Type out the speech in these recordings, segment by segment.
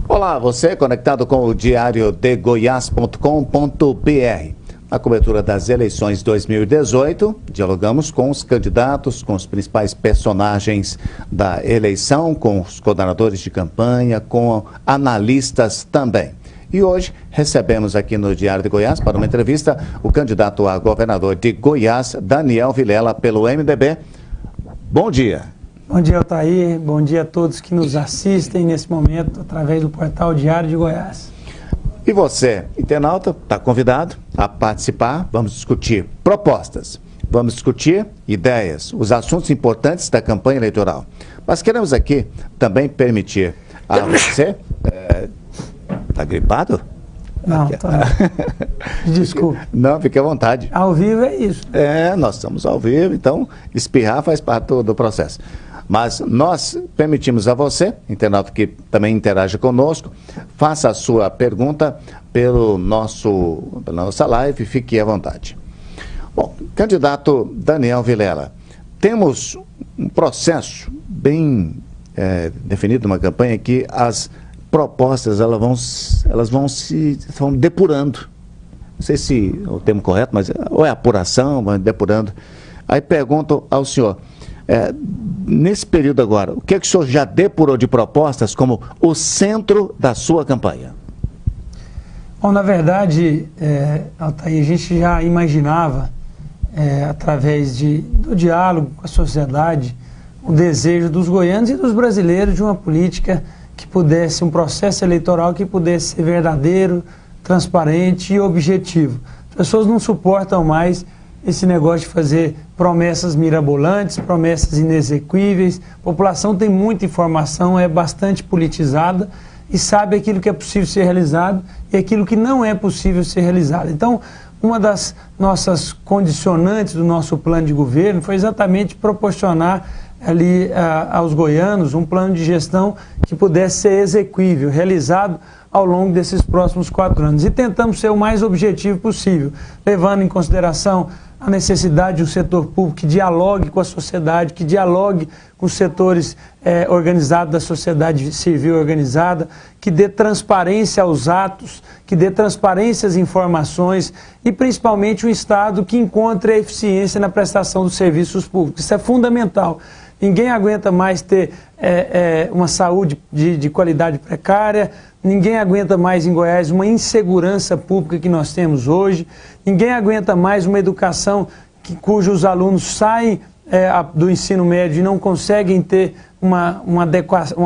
Olá, você conectado com o diário de Goiás.com.br. Na cobertura das eleições 2018, dialogamos com os candidatos, com os principais personagens da eleição, com os coordenadores de campanha, com analistas também. E hoje recebemos aqui no Diário de Goiás, para uma entrevista, o candidato a governador de Goiás, Daniel Vilela, pelo MDB. Bom dia. Bom dia, Altair. Bom dia a todos que nos assistem nesse momento através do portal Diário de Goiás. E você, internauta, está convidado a participar. Vamos discutir propostas, vamos discutir ideias, os assuntos importantes da campanha eleitoral. Mas queremos aqui também permitir a você... Está gripado? Não, tá. Desculpa. Não, fique à vontade. Ao vivo é isso. Nós estamos ao vivo, então espirrar faz parte do processo. Mas nós permitimos a você, internauta que também interage conosco, faça a sua pergunta pela nossa live, fique à vontade. Bom, candidato Daniel Vilela, temos um processo bem definido numa campanha que as propostas elas vão depurando. Não sei se é o termo correto, mas ou é apuração, vai depurando. Aí pergunto ao senhor, nesse período agora, o que é que o senhor já depurou de propostas como o centro da sua campanha? Bom, na verdade, Altair, a gente já imaginava, através do diálogo com a sociedade, o desejo dos goianos e dos brasileiros de uma política que pudesse, um processo eleitoral que pudesse ser verdadeiro, transparente e objetivo. As pessoas não suportam mais esse negócio de fazer promessas mirabolantes, promessas inexequíveis. A população tem muita informação, é bastante politizada e sabe aquilo que é possível ser realizado e aquilo que não é possível ser realizado. Então, uma das nossas condicionantes do nosso plano de governo foi exatamente proporcionar ali aos goianos um plano de gestão que pudesse ser exequível, realizado ao longo desses próximos 4 anos. E tentamos ser o mais objetivo possível, levando em consideração a necessidade de um setor público que dialogue com a sociedade, que dialogue com os setores organizados da sociedade civil organizada, que dê transparência aos atos, que dê transparência às informações e principalmente um Estado que encontre a eficiência na prestação dos serviços públicos. Isso é fundamental. Ninguém aguenta mais ter uma saúde de qualidade precária, ninguém aguenta mais em Goiás uma insegurança pública que nós temos hoje, ninguém aguenta mais uma educação cujos alunos saem do ensino médio e não conseguem ter uma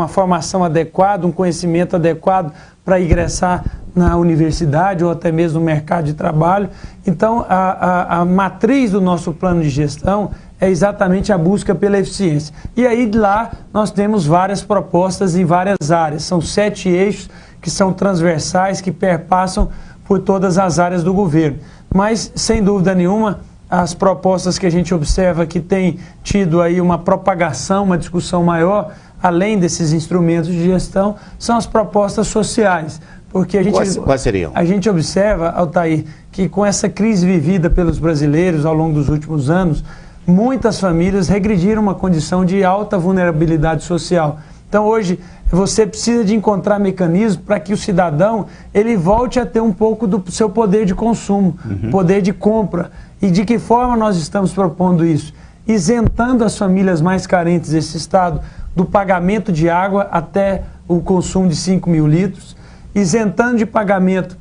formação adequada, um conhecimento adequado para ingressar na universidade ou até mesmo no mercado de trabalho. Então, a matriz do nosso plano de gestão é exatamente a busca pela eficiência. E aí, de lá, nós temos várias propostas em várias áreas. São 7 eixos que são transversais, que perpassam por todas as áreas do governo. Mas, sem dúvida nenhuma, as propostas que a gente observa que tem tido aí uma propagação, uma discussão maior, além desses instrumentos de gestão, são as propostas sociais. Porque Quais seriam? A gente observa, Altair, que com essa crise vivida pelos brasileiros ao longo dos últimos anos, muitas famílias regrediram uma condição de alta vulnerabilidade social. Então hoje você precisa de encontrar mecanismos para que o cidadão ele volte a ter um pouco do seu poder de consumo, poder de compra. E de que forma nós estamos propondo isso? Isentando as famílias mais carentes desse estado do pagamento de água até o consumo de 5.000 litros, isentando de pagamento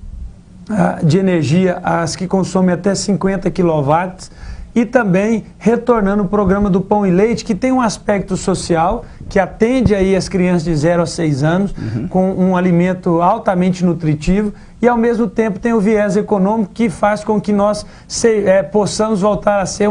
de energia as que consomem até 50 kW, e também retornando o programa do Pão e Leite, que tem um aspecto social, que atende aí as crianças de 0 a 6 anos, com um alimento altamente nutritivo, e ao mesmo tempo tem o viés econômico que faz com que nós possamos voltar a ser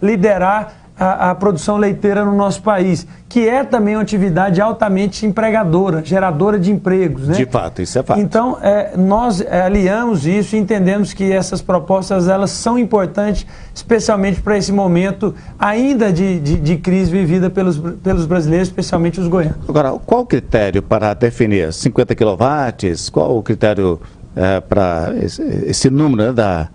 liderar a produção leiteira no nosso país, que é também uma atividade altamente empregadora, geradora de empregos, né? De fato, isso é fato. Então, nós aliamos isso e entendemos que essas propostas, elas são importantes, especialmente para esse momento ainda de crise vivida pelos brasileiros, especialmente os goianos. Agora, qual o critério para definir 50 kW? Qual o critério para esse número, né,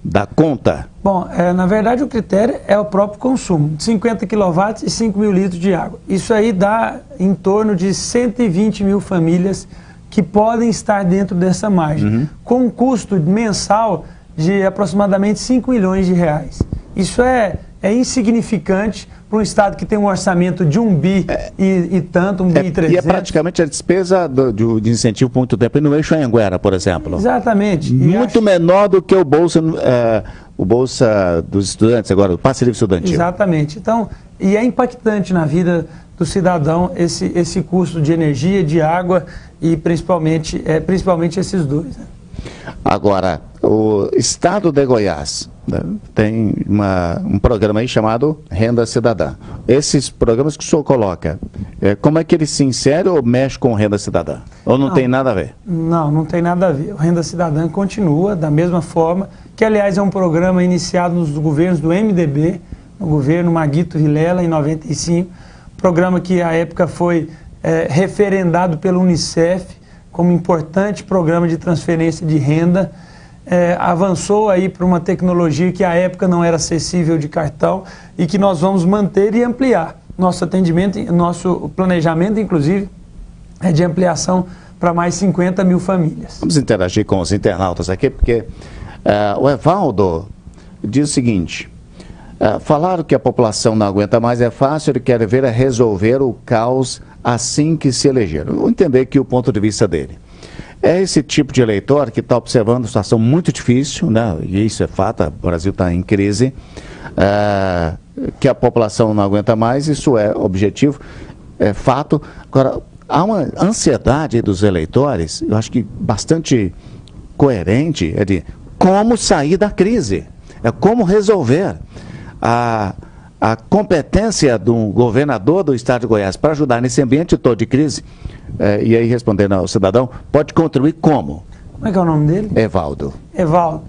da conta? Bom, na verdade o critério é o próprio consumo, de 50 kW e 5 mil litros de água. Isso aí dá em torno de 120 mil famílias que podem estar dentro dessa margem, com um custo mensal de aproximadamente 5 milhões de reais. Isso é insignificante para um estado que tem um orçamento de 1 bi e tanto, 1 bi e 300. E é praticamente a despesa de incentivo por muito tempo, e no eixo Anhanguera, por exemplo. Exatamente. Muito menor do que o Bolsa dos Estudantes, agora, o Passe Livre Estudantil. Exatamente. Então, e é impactante na vida do cidadão esse custo de energia, de água e principalmente esses dois, né? Agora, o Estado de Goiás, né, tem um programa aí chamado Renda Cidadã. Esses programas que o senhor coloca, como é que ele se insere ou mexe com Renda Cidadã? Ou não tem nada a ver? Não tem nada a ver. O Renda Cidadã continua da mesma forma, que aliás é um programa iniciado nos governos do MDB, no governo Maguito Vilela, em 95, programa que à época foi referendado pelo Unicef, como importante programa de transferência de renda, avançou aí para uma tecnologia que à época não era acessível de cartão e que nós vamos manter e ampliar. Nosso atendimento, nosso planejamento, inclusive, é de ampliação para mais 50 mil famílias. Vamos interagir com os internautas aqui, porque o Evaldo diz o seguinte: falaram que a população não aguenta mais, é fácil, ele quer ver resolver o caos assim que se elegeram. Vou entender aqui o ponto de vista dele. É esse tipo de eleitor que está observando uma situação muito difícil, né? E isso é fato, o Brasil está em crise, que a população não aguenta mais, isso é objetivo, é fato. Agora, há uma ansiedade dos eleitores, eu acho que bastante coerente, é de como sair da crise, é como resolver. A competência do governador do estado de Goiás para ajudar nesse ambiente todo de crise, e aí respondendo ao cidadão, pode contribuir como? Como é que é o nome dele? Evaldo. Evaldo,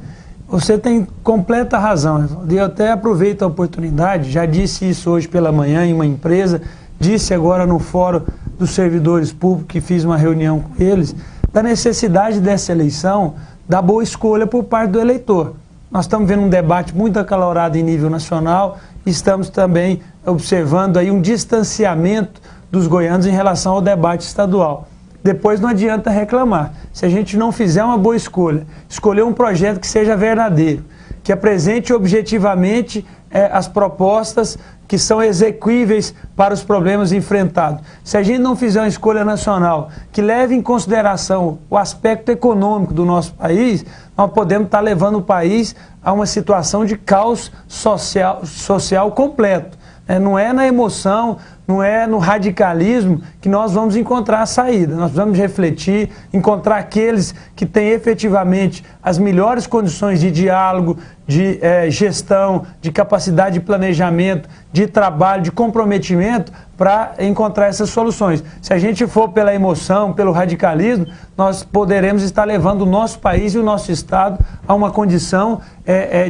você tem completa razão, Evaldo. E eu até aproveito a oportunidade, já disse isso hoje pela manhã em uma empresa, disse agora no Fórum dos Servidores Públicos, que fiz uma reunião com eles, da necessidade dessa eleição, da boa escolha por parte do eleitor. Nós estamos vendo um debate muito acalorado em nível nacional, estamos também observando aí um distanciamento dos goianos em relação ao debate estadual. Depois não adianta reclamar. Se a gente não fizer uma boa escolha, escolher um projeto que seja verdadeiro, que apresente objetivamente as propostas que são exequíveis para os problemas enfrentados. Se a gente não fizer uma escolha nacional que leve em consideração o aspecto econômico do nosso país, nós podemos estar levando o país a uma situação de caos social completo. Não é na emoção, não é no radicalismo que nós vamos encontrar a saída. Nós precisamos refletir, encontrar aqueles que têm efetivamente as melhores condições de diálogo, de gestão, de capacidade de planejamento, de trabalho, de comprometimento para encontrar essas soluções. Se a gente for pela emoção, pelo radicalismo, nós poderemos estar levando o nosso país e o nosso Estado a uma condição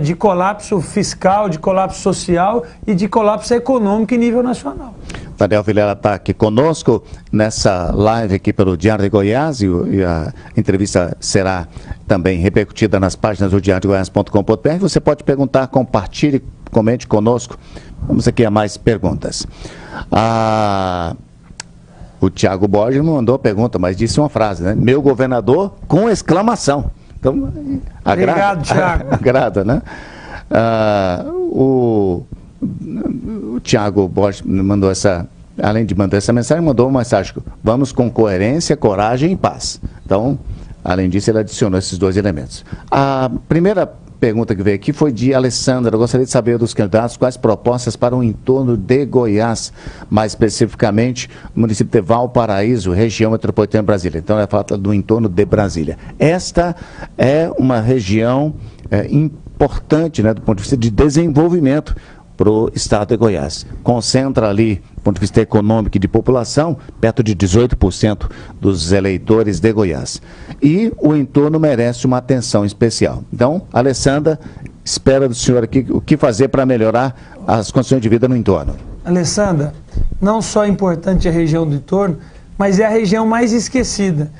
de colapso fiscal, de colapso social e de colapso econômico em nível nacional. Daniel Vilela está aqui conosco nessa live aqui pelo Diário de Goiás e a entrevista será também repercutida nas páginas do diariodegoias.com.br. Você pode perguntar, compartilhe, comente conosco. Vamos aqui a mais perguntas. O Tiago Borges não mandou pergunta, mas disse uma frase, né? Meu governador com exclamação. Então, obrigado, Tiago. Agrada, né? O Tiago Borges mandou além de mandar essa mensagem, mandou uma mensagem: vamos com coerência, coragem e paz. Então, além disso, ele adicionou esses dois elementos. A primeira pergunta que veio aqui foi de Alessandra. Eu gostaria de saber dos candidatos quais propostas para o entorno de Goiás, mais especificamente o município de Valparaíso, região metropolitana de Brasília. Então, ela fala do entorno de Brasília. Esta é uma região importante, né, do ponto de vista de desenvolvimento. para o estado de Goiás. Concentra ali, do ponto de vista econômico e de população, perto de 18% dos eleitores de Goiás. E o entorno merece uma atenção especial. Então, Alessandra, espera do senhor aqui o que fazer para melhorar as condições de vida no entorno. Alessandra, não só é importante a região do entorno, mas é a região mais esquecida.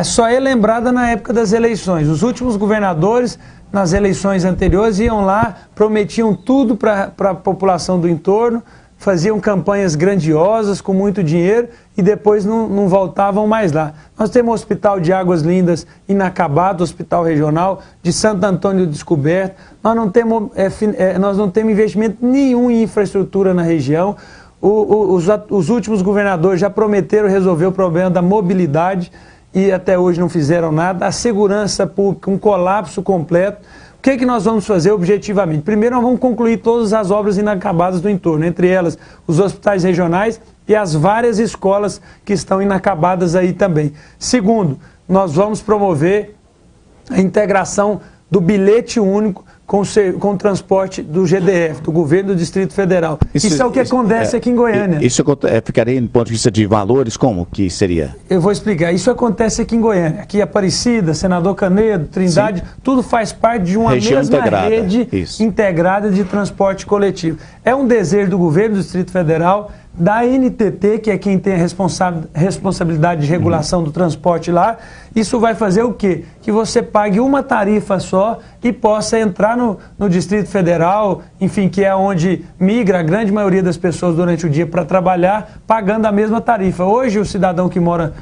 Só é lembrada na época das eleições. Os últimos governadores, nas eleições anteriores, iam lá, prometiam tudo para a população do entorno, faziam campanhas grandiosas, com muito dinheiro, e depois não voltavam mais lá. Nós temos o Hospital de Águas Lindas inacabado, Hospital Regional de Santo Antônio Descoberto. Nós não temos investimento nenhum em infraestrutura na região. Os últimos governadores já prometeram resolver o problema da mobilidade, e até hoje não fizeram nada. A segurança pública, um colapso completo. O que nós vamos fazer objetivamente? Primeiro, nós vamos concluir todas as obras inacabadas do entorno, entre elas os hospitais regionais e as várias escolas que estão inacabadas aí também. Segundo, nós vamos promover a integração do bilhete único com o transporte do GDF, do Governo do Distrito Federal. Isso é o que acontece aqui em Goiânia. Isso ficaria, do ponto de vista de valores, como que seria? Eu vou explicar. Isso acontece aqui em Goiânia. Aqui Aparecida, Senador Canedo, Trindade, sim, tudo faz parte de uma região mesma integrada. Rede integrada de transporte coletivo. É um desejo do Governo do Distrito Federal, da NTT, que é quem tem a responsabilidade de regulação do transporte lá. Isso vai fazer o quê? Que você pague uma tarifa só e possa entrar no Distrito Federal, enfim, que é onde migra a grande maioria das pessoas durante o dia para trabalhar, pagando a mesma tarifa. Hoje, o cidadão que mora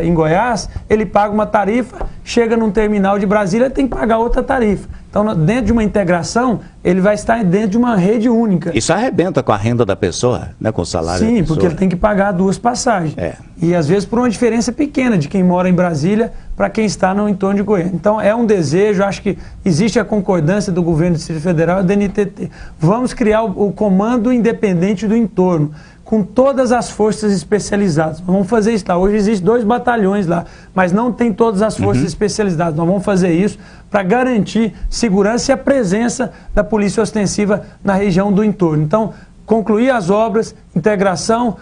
em Goiás, ele paga uma tarifa, chega num terminal de Brasília, tem que pagar outra tarifa. Então, dentro de uma integração, ele vai estar dentro de uma rede única. Isso arrebenta com a renda da pessoa, né, com o salário da pessoa. Sim, porque ele tem que pagar duas passagens. E às vezes por uma diferença pequena de quem mora em Brasília para quem está no entorno de Goiânia. Então é um desejo, acho que existe a concordância do Governo do Distrito Federal e da NTT. Vamos criar o Comando Independente do Entorno, com todas as forças especializadas. Nós vamos fazer isso lá. Hoje existem 2 batalhões lá, mas não tem todas as forças especializadas. Nós vamos fazer isso para garantir segurança e a presença da Polícia Ostensiva na região do entorno. Então, concluir as obras, integração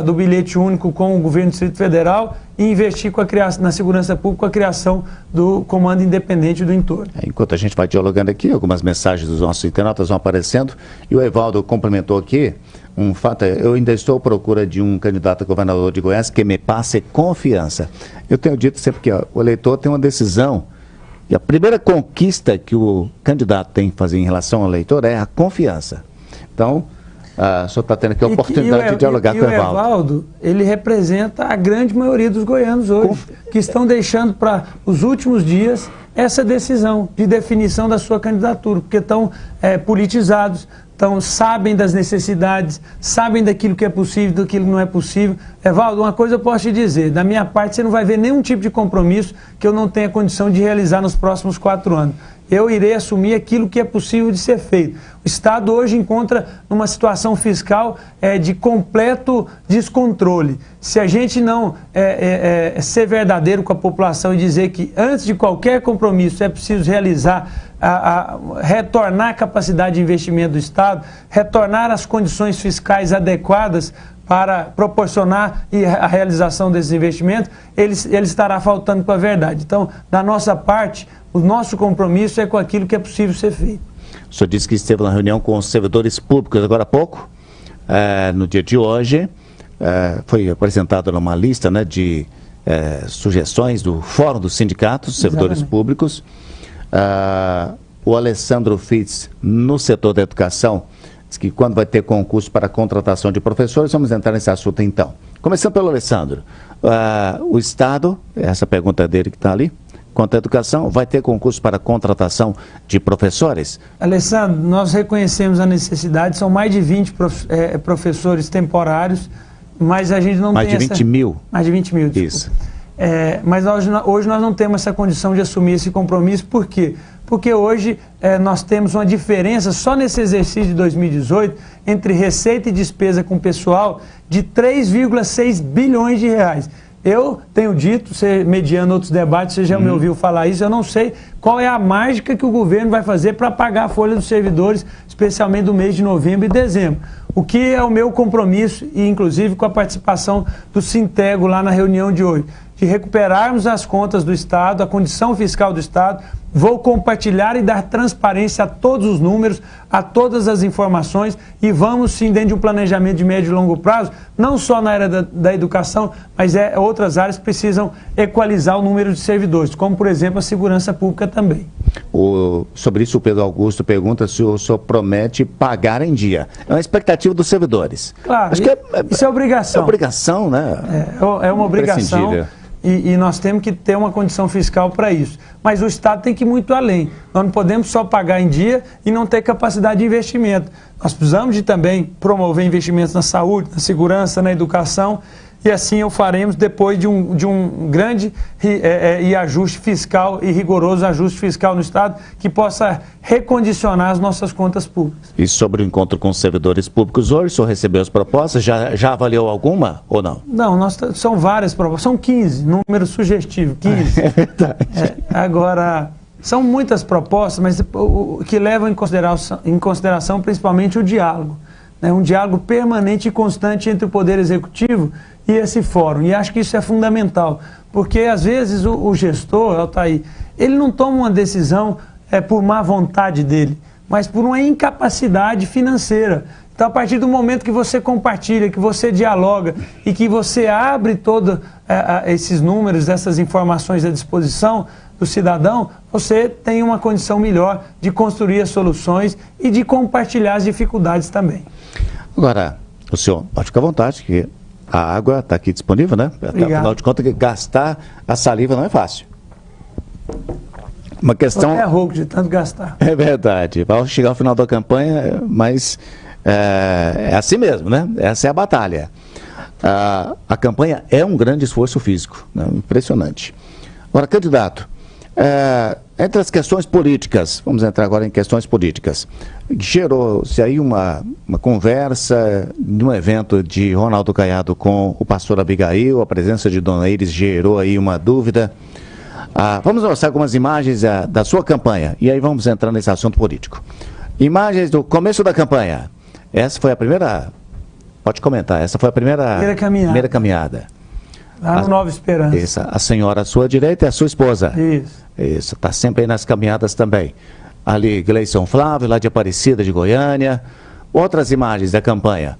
do bilhete único com o Governo do Distrito Federal e investir na segurança pública com a criação do Comando Independente do Entorno. Enquanto a gente vai dialogando aqui, algumas mensagens dos nossos internautas vão aparecendo, e o Evaldo complementou aqui um fato. Eu ainda estou à procura de um candidato a governador de Goiás que me passe confiança. Eu tenho dito sempre que o eleitor tem uma decisão, e a primeira conquista que o candidato tem que fazer em relação ao eleitor é a confiança. Então, o senhor está tendo aqui a oportunidade de dialogar com o Evaldo. O Evaldo, ele representa a grande maioria dos goianos hoje, que estão deixando para os últimos dias essa decisão de definição da sua candidatura, porque estão politizados, sabem das necessidades, sabem daquilo que é possível, daquilo que não é possível. Evaldo, uma coisa eu posso te dizer, da minha parte você não vai ver nenhum tipo de compromisso que eu não tenha condição de realizar nos próximos 4 anos. Eu irei assumir aquilo que é possível de ser feito. O Estado hoje encontra numa situação fiscal de completo descontrole. Se a gente não ser verdadeiro com a população e dizer que antes de qualquer compromisso é preciso realizar, retornar a capacidade de investimento do Estado, retornar as condições fiscais adequadas para proporcionar a realização desses investimentos, ele estará faltando com a verdade. Então, da nossa parte, o nosso compromisso é com aquilo que é possível ser feito. O senhor disse que esteve na reunião com os servidores públicos agora há pouco. No dia de hoje, foi apresentada uma lista, né, de sugestões do Fórum dos Sindicatos, servidores públicos. O Alessandro Fitz, no setor da educação, diz que quando vai ter concurso para contratação de professores, vamos entrar nesse assunto então. Começando pelo Alessandro. O Estado, essa pergunta dele que está ali, quanto à educação, vai ter concurso para contratação de professores? Alessandro, nós reconhecemos a necessidade, são mais de 20 professores temporários, mas a gente não tem essa... Mais de 20 mil? Mais de 20 mil, desculpa. Isso. Mas hoje nós não temos essa condição de assumir esse compromisso. Por quê? Porque hoje nós temos uma diferença, só nesse exercício de 2018, entre receita e despesa com pessoal de 3,6 bilhões de reais. Eu tenho dito, você, mediando outros debates, você já me ouviu falar isso, eu não sei qual é a mágica que o governo vai fazer para pagar a folha dos servidores, especialmente do mês de novembro e dezembro. O que é o meu compromisso, e inclusive com a participação do Sintego lá na reunião de hoje, de recuperarmos as contas do Estado, a condição fiscal do Estado. Vou compartilhar e dar transparência a todos os números, a todas as informações, e vamos sim, dentro de um planejamento de médio e longo prazo, não só na área da educação, mas outras áreas precisam equalizar o número de servidores, como por exemplo a segurança pública também. Sobre isso o Pedro Augusto pergunta se o senhor promete pagar em dia. É uma expectativa dos servidores. Claro, acho que isso é obrigação. É obrigação, né? É uma obrigação. E nós temos que ter uma condição fiscal para isso. Mas o Estado tem que ir muito além. Nós não podemos só pagar em dia e não ter capacidade de investimento. Nós precisamos de também promover investimentos na saúde, na segurança, na educação, e assim o faremos depois de um grande e ajuste fiscal e rigoroso ajuste fiscal no Estado que possa recondicionar as nossas contas públicas. E sobre o encontro com os servidores públicos hoje, o senhor recebeu as propostas? Já avaliou alguma ou não? Não, são várias propostas, são 15, número sugestivo, 15. É verdade. Agora, são muitas propostas, mas o que levam em consideração principalmente o diálogo. Um diálogo permanente e constante entre o Poder Executivo e esse fórum. E acho que isso é fundamental, porque às vezes o gestor, Altair, ele não toma uma decisão por má vontade dele, mas por uma incapacidade financeira. Então, a partir do momento que você compartilha, que você dialoga e que você abre todos esses números, essas informações à disposição do cidadão, você tem uma condição melhor de construir as soluções e de compartilhar as dificuldades também. Agora, o senhor pode ficar à vontade, que a água está aqui disponível, né? Afinal de contas, gastar a saliva não é fácil. Uma questão... É rouco de tanto gastar. É verdade. Vai chegar ao final da campanha, mas é assim mesmo, né? Essa é a batalha. A campanha é um grande esforço físico, né? Impressionante. Agora, candidato, entre as questões políticas, vamos entrar agora em questões políticas, gerou-se aí uma conversa num evento de Ronaldo Caiado com o pastor Abigail, a presença de Dona Iris gerou aí uma dúvida. Vamos mostrar algumas imagens da sua campanha e aí vamos entrar nesse assunto político. Imagens do começo da campanha. Essa foi a primeira, pode comentar, essa foi a primeira caminhada. Lá no Nova Esperança. Isso, a senhora à sua direita é a sua esposa. Isso, está sempre aí nas caminhadas também. Ali, Gleison Flávio, lá de Aparecida de Goiânia. Outras imagens da campanha.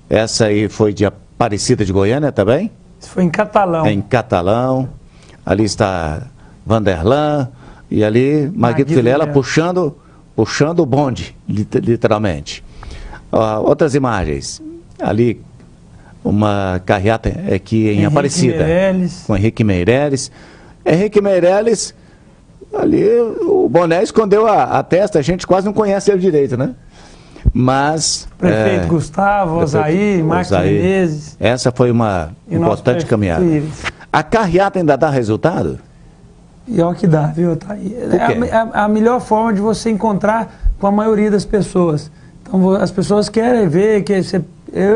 Essa aí foi de Aparecida de Goiânia também? Isso foi em Catalão. Em Catalão. Ali está Vanderlan. E ali, Marguito Vilela puxando o bonde, literalmente. Outras imagens. Ali, uma carreata aqui em Aparecida. Com Henrique Meirelles. Henrique Meirelles, ali o boné escondeu a testa, a gente quase não conhece ele direito, né? Mas... Prefeito Gustavo, Osaí, Marcos Menezes. Essa foi uma importante caminhada. A carreata ainda dá resultado? E olha que dá, viu, Thaí? É a melhor forma de você encontrar com a maioria das pessoas. Então, as pessoas querem ver que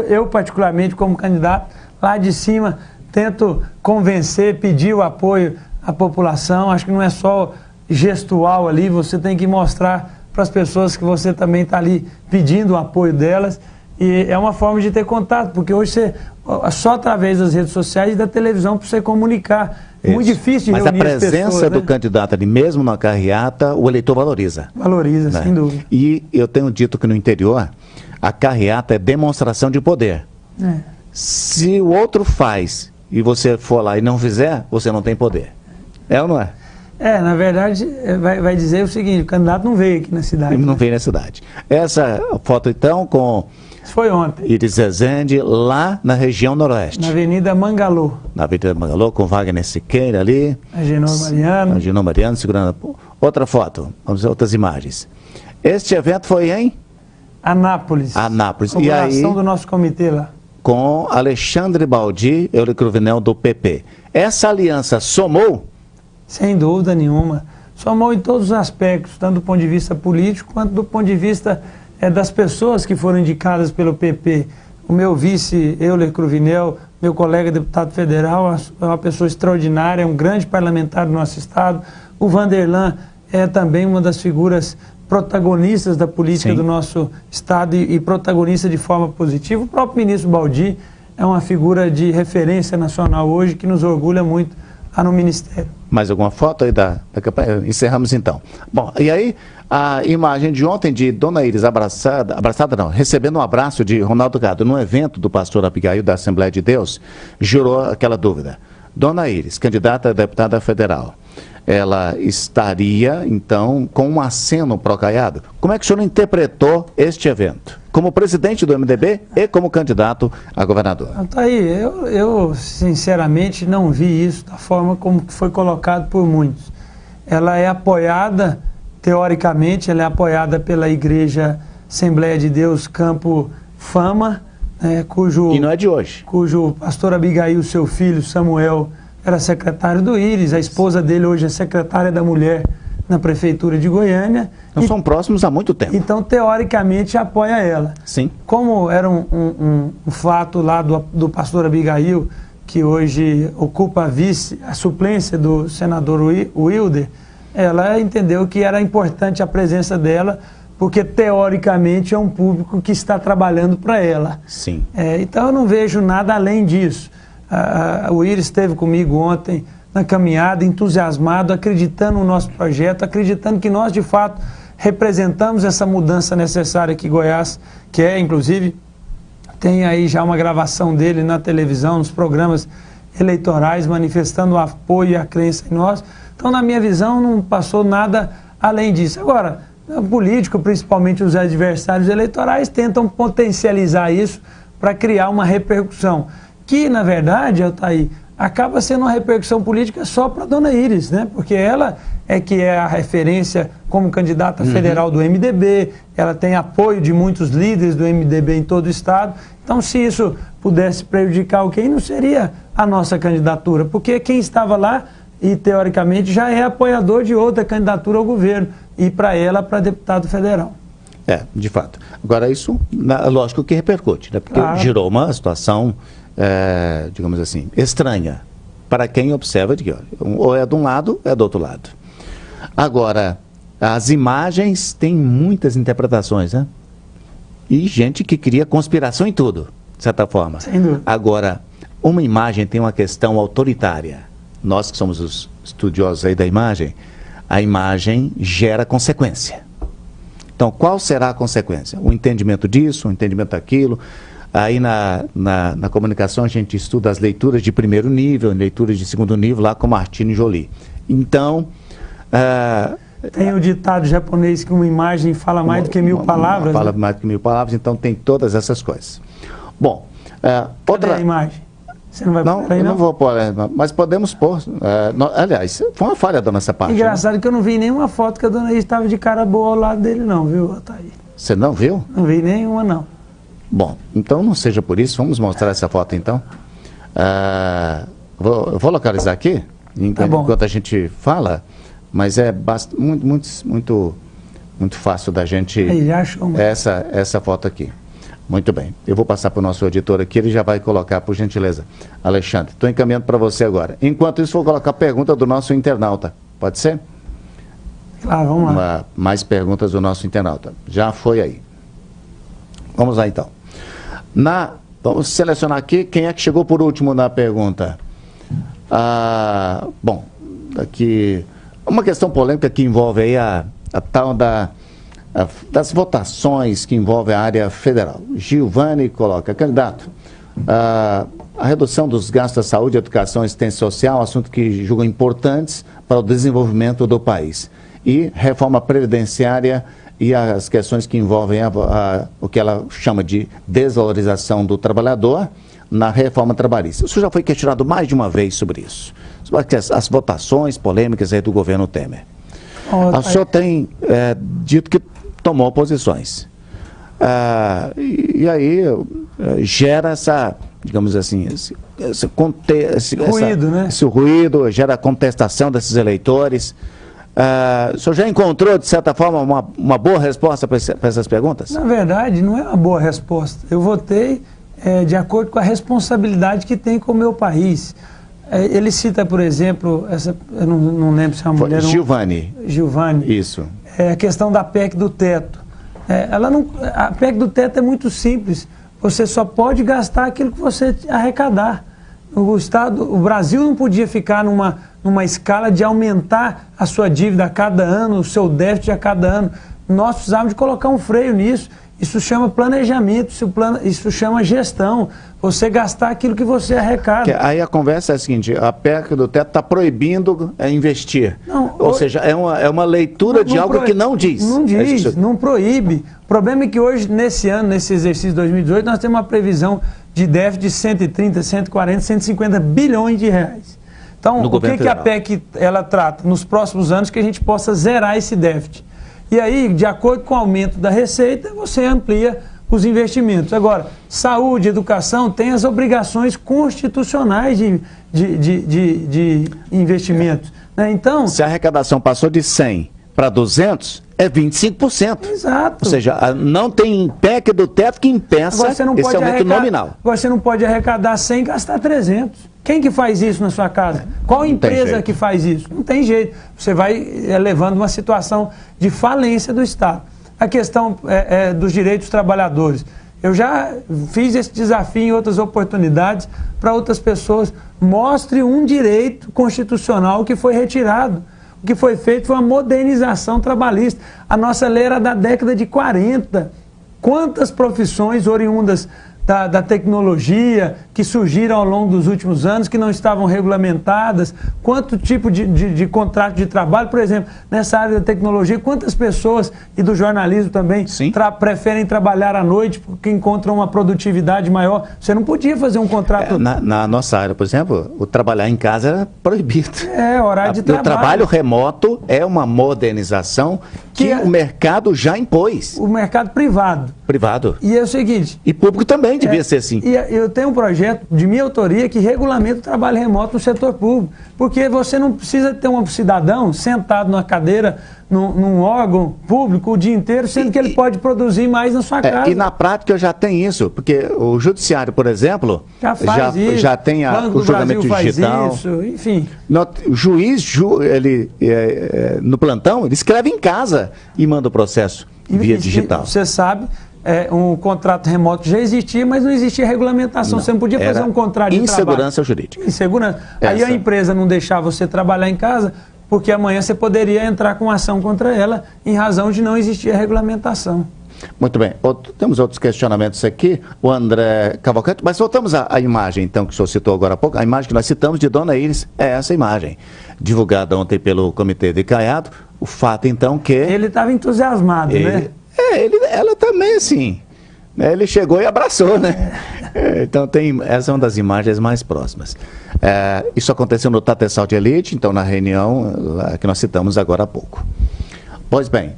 eu particularmente, como candidato, lá de cima, tento convencer, pedir o apoio à população. Acho que não é só gestual ali, você tem que mostrar para as pessoas que você também está ali pedindo o apoio delas. E é uma forma de ter contato, porque hoje só através das redes sociais e da televisão para você comunicar. É muito difícil de reunir as pessoas. Mas a presença do candidato ali, mesmo na carreata, o eleitor valoriza. Valoriza, né? Sem dúvida. E eu tenho dito que no interior, a carreata é demonstração de poder. Se o outro faz e você for lá e não fizer, você não tem poder. É ou não é? Na verdade, vai dizer o seguinte, o candidato não veio aqui na cidade. Não veio na cidade. Essa foto, então, com... Isso foi ontem. Iris Rezende, lá na região noroeste. Na Avenida Mangalô. Na Avenida Mangalô, com Wagner Siqueira ali. Agenor Mariano. Agenor Mariano, segurando... Outra foto, vamos ver outras imagens. Este evento foi em... Anápolis. Anápolis. E aí... do nosso comitê lá. Com Alexandre Baldi, Eurocruvinel do PP. Essa aliança somou? Sem dúvida nenhuma. Somou em todos os aspectos, tanto do ponto de vista político, quanto do ponto de vista das pessoas que foram indicadas pelo PP. O meu vice, Euler Cruvinel, meu colega deputado federal, é uma pessoa extraordinária, é um grande parlamentar do nosso estado. O Vanderlan é também uma das figuras protagonistas da política Sim. do nosso estado e protagonista de forma positiva. O próprio ministro Baldi é uma figura de referência nacional hoje que nos orgulha muito lá no Ministério. Mais alguma foto aí da campanha? Encerramos então. Bom, e aí a imagem de ontem de Dona Iris abraçada não, recebendo um abraço de Ronaldo Gado no evento do pastor Abigail da Assembleia de Deus, gerou aquela dúvida. Dona Iris, candidata a deputada federal, ela estaria, então, com um aceno procaiado? Como é que o senhor interpretou este evento? Como presidente do MDB e como candidato a governador? Tá aí, eu sinceramente não vi isso da forma como foi colocado por muitos. Ela é apoiada, teoricamente, ela é apoiada pela Igreja Assembleia de Deus Campo Fama, cujo... E não é de hoje. Cujo pastor Abigail, seu filho, Samuel, era secretário do Íris, a esposa dele hoje é secretária da Mulher na Prefeitura de Goiânia. Então são próximos há muito tempo. Então, teoricamente, apoia ela. Sim. Como era um fato lá do pastor Abigail, que hoje ocupa a suplência do senador Wilder, ela entendeu que era importante a presença dela, porque teoricamente é um público que está trabalhando para ela. Sim. Então eu não vejo nada além disso. O Iris esteve comigo ontem na caminhada, entusiasmado, acreditando no nosso projeto, acreditando que nós, de fato, representamos essa mudança necessária que Goiás quer. Inclusive, tem aí já uma gravação dele na televisão, nos programas eleitorais, manifestando o apoio e a crença em nós. Então, na minha visão, não passou nada além disso. Agora, o político, principalmente os adversários eleitorais, tentam potencializar isso para criar uma repercussão, que, na verdade, Altair, acaba sendo uma repercussão política só para a Dona Iris, né? Porque ela é que é a referência como candidata federal do MDB, ela tem apoio de muitos líderes do MDB em todo o estado. Então, se isso pudesse prejudicar alguém, não seria a nossa candidatura, porque quem estava lá e, teoricamente, já é apoiador de outra candidatura ao governo, e para ela, para deputado federal. De fato. Agora, isso, lógico que repercute, né? Porque gerou uma situação, digamos assim, estranha para quem observa de que ou é de um lado, ou é do outro lado. Agora, as imagens têm muitas interpretações, né? E gente que cria conspiração em tudo, de certa forma. Sem dúvida. Agora, uma imagem tem uma questão autoritária. Nós que somos os estudiosos aí da imagem, a imagem gera consequência. Então, qual será a consequência? O entendimento disso, o entendimento daquilo. Aí na comunicação a gente estuda as leituras de primeiro nível, leituras de segundo nível, lá com Martini Joly. Então... tem o ditado japonês que uma imagem fala mais do que 1000 palavras. Fala mais do que 1000 palavras, então tem todas essas coisas. Bom, Cadê a imagem? Você não vai pôr aí, não? Não vou pôr, mas podemos pôr. Aliás, foi uma falha da nossa parte. Engraçado, né? Que eu não vi nenhuma foto que a Dona Iris estava de cara boa ao lado dele, não, viu, Altair? Você não viu? Não vi nenhuma, não. Bom, então não seja por isso, vamos mostrar essa foto então. Eu vou localizar aqui, enquanto a gente fala, mas é muito fácil da gente... Aí, já achou, essa foto aqui. Muito bem, eu vou passar para o nosso editor aqui, ele já vai colocar, por gentileza. Alexandre, estou encaminhando para você agora. Enquanto isso, vou colocar a pergunta do nosso internauta, pode ser? Claro, vamos lá. Mais perguntas do nosso internauta, já foi aí. Vamos lá então. Vamos selecionar aqui quem é que chegou por último na pergunta. Bom, aqui, uma questão polêmica que envolve aí a tal das votações que envolvem a área federal. Gilvani coloca, candidato, a redução dos gastos da saúde, educação e assistência social, assunto que julgam importantes para o desenvolvimento do país. E reforma previdenciária e as questões que envolvem o que ela chama de desvalorização do trabalhador na reforma trabalhista. Isso já foi questionado mais de uma vez sobre isso. Sobre as votações polêmicas aí do governo Temer. O senhor tem dito que tomou posições. E aí gera essa, digamos assim, esse ruído, né? Esse ruído, gera a contestação desses eleitores. O senhor já encontrou, de certa forma, uma boa resposta para essas perguntas? Na verdade, não é uma boa resposta. Eu votei de acordo com a responsabilidade que tem com o meu país. Ele cita, por exemplo, eu não lembro se é uma mulher... Giovanni. Isso. A questão da PEC do teto. A PEC do teto é muito simples. Você só pode gastar aquilo que você arrecadar. O Brasil não podia ficar numa escala de aumentar a sua dívida a cada ano, o seu déficit a cada ano. Nós precisávamos de colocar um freio nisso. Isso chama planejamento, isso chama gestão. Você gastar aquilo que você arrecada. Aí a conversa é a seguinte: a PEC do teto está proibindo investir. Não, ou seja, é uma leitura de algo que não diz. Não diz, não proíbe. O problema é que hoje, nesse ano, nesse exercício de 2018, nós temos uma previsão de déficit de 130, 140, 150 bilhões de reais. Então, o que a PEC ela trata? Nos próximos anos que a gente possa zerar esse déficit. E aí, de acordo com o aumento da receita, você amplia os investimentos. Agora, saúde, educação, tem as obrigações constitucionais de investimentos. Né? Então, se a arrecadação passou de 100 para 200, é 25%. Exato. Ou seja, não tem PEC do teto que impeça esse aumento nominal. Agora, você não pode arrecadar 100 e gastar 300. Quem que faz isso na sua casa? Qual empresa que faz isso? Não tem jeito. Você vai levando uma situação de falência do Estado. A questão dos direitos dos trabalhadores. Eu já fiz esse desafio em outras oportunidades para outras pessoas. Mostre um direito constitucional que foi retirado. O que foi feito foi uma modernização trabalhista. A nossa lei era da década de 40. Quantas profissões oriundas da tecnologia que surgiram ao longo dos últimos anos, que não estavam regulamentadas, quanto tipo de contrato de trabalho, por exemplo, nessa área da tecnologia, quantas pessoas, e do jornalismo também, preferem trabalhar à noite porque encontram uma produtividade maior. Você não podia fazer um contrato... Na nossa área, por exemplo, o trabalhar em casa era proibido. Horário de trabalho. O trabalho remoto é uma modernização que o mercado já impôs. O mercado privado. Privado. E é o seguinte... E público também devia ser assim. E eu tenho um projeto de minha autoria que regulamenta o trabalho remoto no setor público. Porque você não precisa ter um cidadão sentado numa cadeira, num órgão público o dia inteiro, sendo que ele pode produzir mais na sua casa. E na prática já tem isso, porque o judiciário, por exemplo, já tem o julgamento digital. Faz isso, enfim. O juiz, no plantão, ele escreve em casa e manda o processo via digital. Você sabe... um contrato remoto já existia, mas não existia regulamentação. Você não podia fazer um contrato de trabalho. Insegurança jurídica. Insegurança. Aí a empresa não deixava você trabalhar em casa, porque amanhã você poderia entrar com ação contra ela em razão de não existir a regulamentação. Muito bem. Temos outros questionamentos aqui. O André Cavalcante, mas voltamos à imagem, então, que o senhor citou agora há pouco. A imagem que nós citamos de Dona Iris é essa imagem, divulgada ontem pelo Comitê de Caiado. O fato, então, que... Ele estava entusiasmado, né? Ela também, assim, né? Ele chegou e abraçou, né? Então essa é uma das imagens mais próximas. Isso aconteceu no Tatersal de Elite, então na reunião que nós citamos agora há pouco. Pois bem,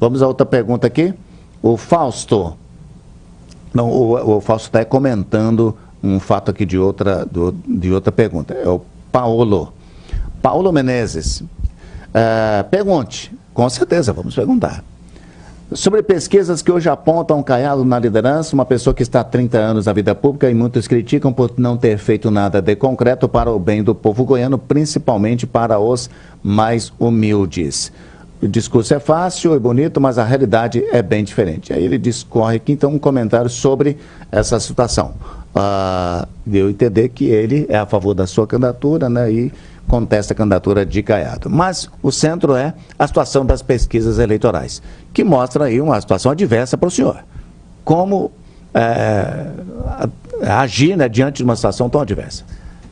vamos a outra pergunta aqui. O Fausto, o Fausto está comentando um fato aqui de outra pergunta. É o Paulo Menezes. Pergunte. Com certeza, vamos perguntar. Sobre pesquisas que hoje apontam Caiado na liderança, uma pessoa que está há 30 anos na vida pública e muitos criticam por não ter feito nada de concreto para o bem do povo goiano, principalmente para os mais humildes. O discurso é fácil e bonito, mas a realidade é bem diferente. Aí ele discorre aqui, então, um comentário sobre essa situação. Deu a entender que ele é a favor da sua candidatura, né, e contesta a candidatura de Caiado. Mas o centro é a situação das pesquisas eleitorais, que mostra aí uma situação adversa para o senhor. Como agir, né, diante de uma situação tão adversa?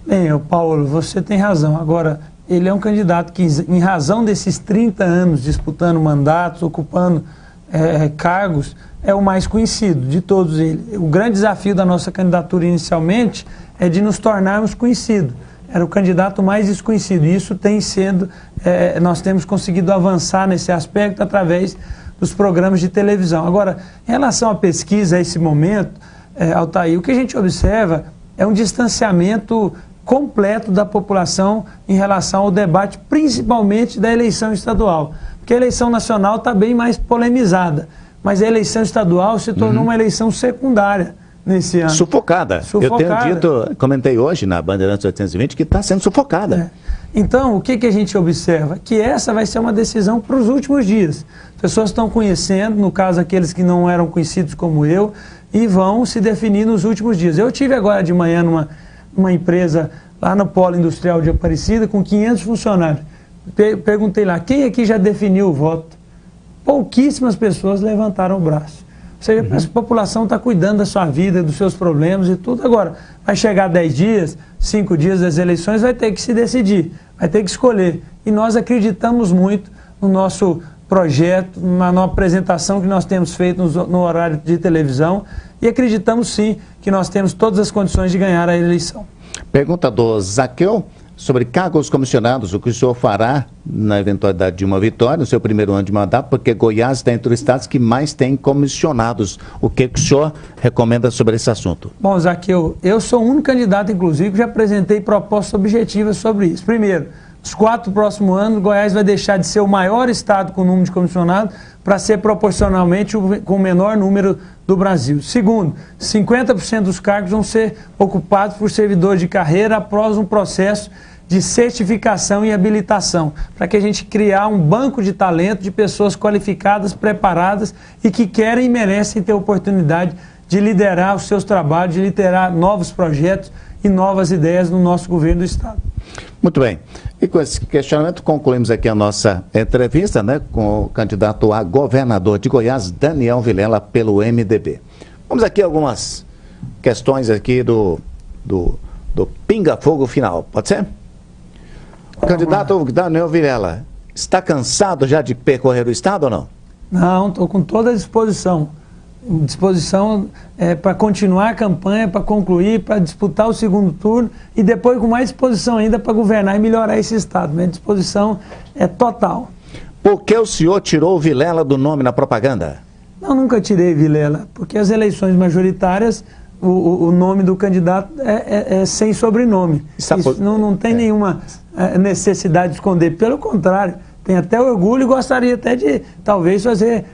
Bem, Paulo, você tem razão. Agora, ele é um candidato que, em razão desses 30 anos disputando mandatos, ocupando cargos, é o mais conhecido de todos eles. O grande desafio da nossa candidatura inicialmente é de nos tornarmos conhecidos. Era o candidato mais desconhecido. E isso tem sido, nós temos conseguido avançar nesse aspecto através dos programas de televisão. Agora, em relação à pesquisa, a esse momento, Altair, o que a gente observa é um distanciamento completo da população em relação ao debate, principalmente da eleição estadual. Porque a eleição nacional está bem mais polemizada. mas a eleição estadual se tornou uma eleição secundária nesse ano. Sufocada. Eu tenho dito, comentei hoje na Bandeirantes 820, que está sendo sufocada. Então, o que a gente observa? Que essa vai ser uma decisão para os últimos dias. As pessoas estão conhecendo, no caso aqueles que não eram conhecidos como eu, e vão se definir nos últimos dias. Eu tive agora de manhã numa empresa lá no Polo Industrial de Aparecida com 500 funcionários. Perguntei lá, quem aqui já definiu o voto? Pouquíssimas pessoas levantaram o braço. Ou seja, a população está cuidando da sua vida, dos seus problemas e tudo. Agora, vai chegar 10 dias, 5 dias das eleições, vai ter que se decidir, vai ter que escolher. E nós acreditamos muito no nosso projeto, na apresentação que nós temos feito no horário de televisão, e acreditamos sim que nós temos todas as condições de ganhar a eleição. Pergunta do Zaqueu sobre cargos comissionados, o que o senhor fará na eventualidade de uma vitória no seu primeiro ano de mandato, porque Goiás está entre os estados que mais tem comissionados. O que o senhor recomenda sobre esse assunto? Bom, Zaqueu, eu sou o único candidato, inclusive, que já apresentei propostas objetivas sobre isso. Primeiro, nos 4 próximos anos, Goiás vai deixar de ser o maior estado com número de comissionados para ser proporcionalmente com o menor número do Brasil. Segundo, 50% dos cargos vão ser ocupados por servidores de carreira após um processo de certificação e habilitação, para que a gente criar um banco de talento de pessoas qualificadas, preparadas e que querem e merecem ter oportunidade de liderar os seus trabalhos, de liderar novos projetos e novas ideias no nosso governo do estado. Muito bem. E com esse questionamento concluímos aqui a nossa entrevista, né, com o candidato a governador de Goiás, Daniel Vilela, pelo MDB. Vamos aqui algumas questões aqui do pinga-fogo final. Pode ser? O candidato Daniel Vilela, está cansado já de percorrer o estado ou não? Não, estou com toda a disposição. Disposição para continuar a campanha, para concluir, para disputar o segundo turno e depois com mais disposição ainda para governar e melhorar esse estado. Minha disposição é total. Por que o senhor tirou o Vilela do nome na propaganda? Não, nunca tirei Vilela, porque as eleições majoritárias, o nome do candidato é sem sobrenome. Isso não tem nenhuma necessidade de esconder, pelo contrário. Tem até orgulho e gostaria até de, talvez, fazer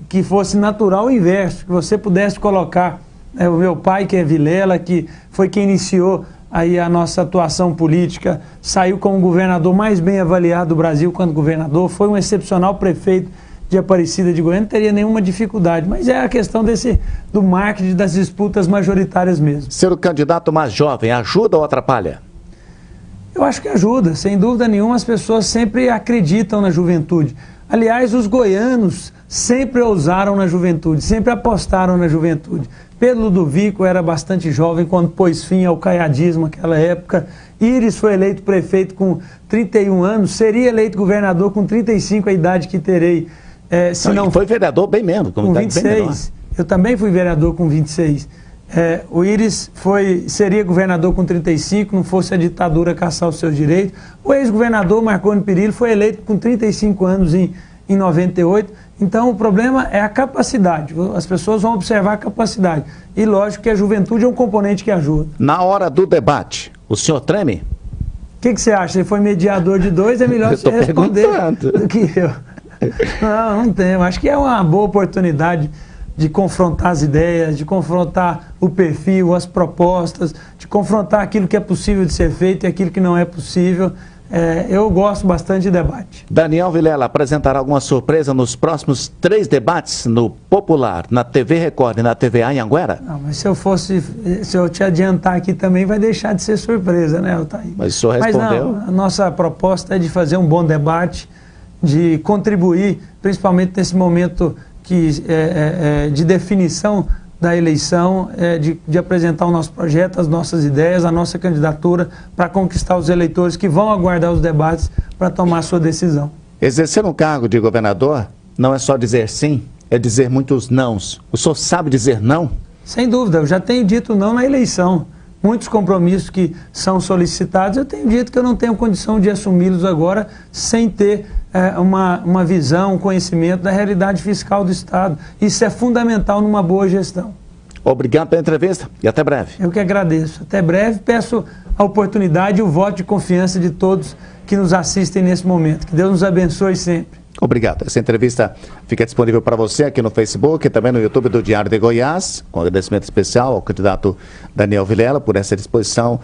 que fosse natural o inverso, que você pudesse colocar o meu pai, que é Vilela, que foi quem iniciou aí a nossa atuação política, saiu como o governador mais bem avaliado do Brasil quando governador, foi um excepcional prefeito de Aparecida de Goiânia, não teria nenhuma dificuldade, mas é a questão do marketing, das disputas majoritárias mesmo. Ser o candidato mais jovem ajuda ou atrapalha? Eu acho que ajuda, sem dúvida nenhuma. As pessoas sempre acreditam na juventude. Aliás, os goianos sempre ousaram na juventude, sempre apostaram na juventude. Pedro Ludovico era bastante jovem quando pôs fim ao caiadismo naquela época. Íris foi eleito prefeito com 31 anos, seria eleito governador com 35, a idade que terei. Se não foi vereador bem menos, com 26. Eu também fui vereador com 26. O Íris seria governador com 35, não fosse a ditadura caçar os seus direitos. O ex-governador Marconi Perillo foi eleito com 35 anos em 98. Então o problema é a capacidade. As pessoas vão observar a capacidade. E lógico que a juventude é um componente que ajuda. Na hora do debate, o senhor treme? O que você acha? Ele foi mediador de dois, é melhor você responder do que eu. Não tenho. Acho que é uma boa oportunidade de confrontar as ideias, de confrontar o perfil, as propostas, de confrontar aquilo que é possível de ser feito e aquilo que não é possível. Eu gosto bastante de debate. Daniel Vilela apresentará alguma surpresa nos próximos 3 debates no Popular, na TV Record e na TV Anhanguera? Não, mas se eu te adiantar aqui também, vai deixar de ser surpresa, né, Altair? Mas o senhor respondeu. Mas não, a nossa proposta é de fazer um bom debate, de contribuir, principalmente nesse momento de definição da eleição, de apresentar o nosso projeto, as nossas ideias, a nossa candidatura para conquistar os eleitores que vão aguardar os debates para tomar a sua decisão. Exercer um cargo de governador não é só dizer sim, é dizer muitos nãos. O senhor sabe dizer não? Sem dúvida, eu já tenho dito não na eleição. Muitos compromissos que são solicitados, eu tenho dito que eu não tenho condição de assumi-los agora sem ter uma visão, um conhecimento da realidade fiscal do Estado. Isso é fundamental numa boa gestão. Obrigado pela entrevista e até breve. Eu que agradeço. Até breve. Peço a oportunidade e o voto de confiança de todos que nos assistem nesse momento. Que Deus nos abençoe sempre. Obrigado. Essa entrevista fica disponível para você aqui no Facebook e também no YouTube do Diário de Goiás, com agradecimento especial ao candidato Daniel Vilela por essa disposição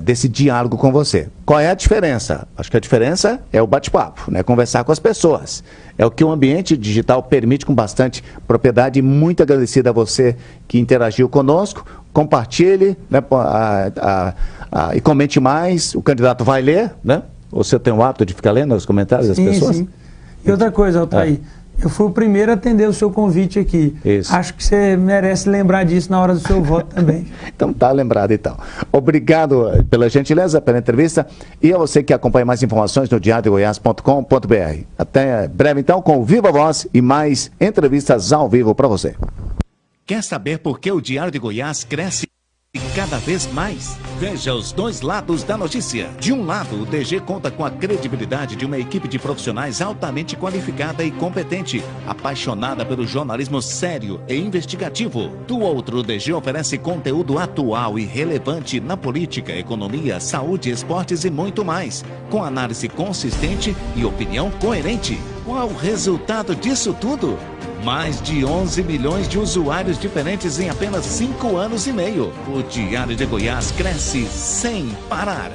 desse diálogo com você. Qual é a diferença? Acho que a diferença é o bate-papo, né? Conversar com as pessoas. É o que o ambiente digital permite com bastante propriedade. Muito agradecido a você que interagiu conosco. Compartilhe, né, e comente mais. O candidato vai ler, né? Ou você tem o hábito de ficar lendo os comentários das pessoas? Sim. E outra coisa, Altair, eu fui o primeiro a atender o seu convite aqui. Isso. Acho que você merece lembrar disso na hora do seu voto também. Então tá lembrado então. Obrigado pela gentileza, pela entrevista e a você que acompanha mais informações no diariodegoias.com.br. Até breve então com o Viva Voz e mais entrevistas ao vivo para você. Quer saber por que o Diário de Goiás cresce cada vez mais? Veja os dois lados da notícia. De um lado, o DG conta com a credibilidade de uma equipe de profissionais altamente qualificada e competente, apaixonada pelo jornalismo sério e investigativo. Do outro, o DG oferece conteúdo atual e relevante na política, economia, saúde, esportes e muito mais, com análise consistente e opinião coerente. Qual o resultado disso tudo? Mais de 11 milhões de usuários diferentes em apenas 5 anos e meio. O Diário de Goiás cresce sem parar.